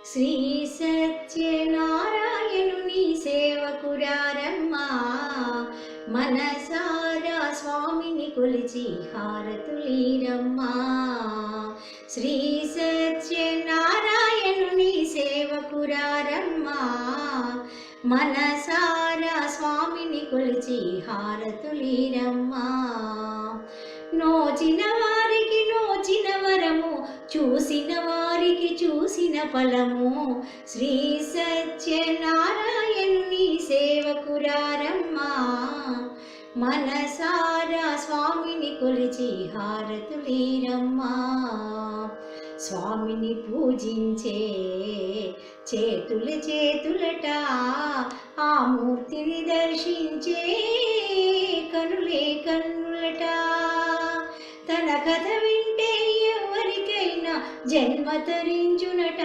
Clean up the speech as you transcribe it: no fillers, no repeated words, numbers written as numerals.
శ్రీ సత్యనారాయణుని సేవకురారమ్మా, మనసారా స్వామిని కొలిచి హారతులీరమ్మా. శ్రీ సత్యనారాయణుని సేవకురారమ్మా, మనసారా స్వామిని కొలిచి హారతులీరమ్మా. నోచిన వారికి నోచిన వరము, చూసిన వారికి చూసిన ఫలము. శ్రీ సత్యనారాయణుని సేవకురారమ్మా, మనసారా స్వామిని కొలిచి హారతులీరమ్మా. స్వామిని పూజించే చేతులు చేతులట, ఆ మూర్తిని దర్శించే కనులే కన్నులట. తన కథ వింటే ఎవరికైనా జన్మ తరించునట.